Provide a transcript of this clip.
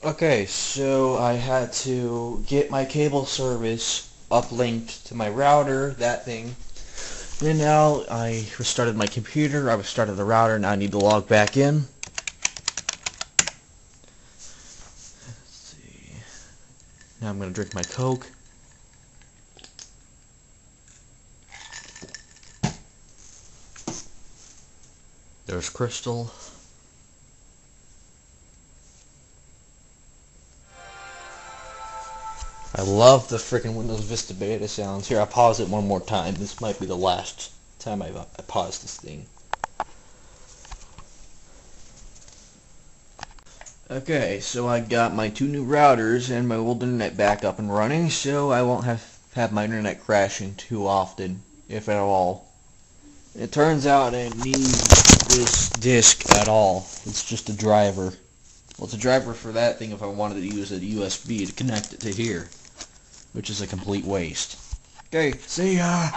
Okay, so I had to get my cable service uplinked to my router, that thing. And now I restarted my computer, I restarted the router, now I need to log back in. Let's see. Now I'm going to drink my Coke. There's Crystal. I love the freaking Windows Vista Beta sounds. Here, I'll pause it one more time. This might be the last time I pause this thing. Okay, so I got my two new routers and my old internet back up and running, so I won't have my internet crashing too often, if at all. It turns out I didn't need this disk at all. It's just a driver. Well, it's a driver for that thing if I wanted to use a USB to connect it to here, which is a complete waste. Okay, see ya!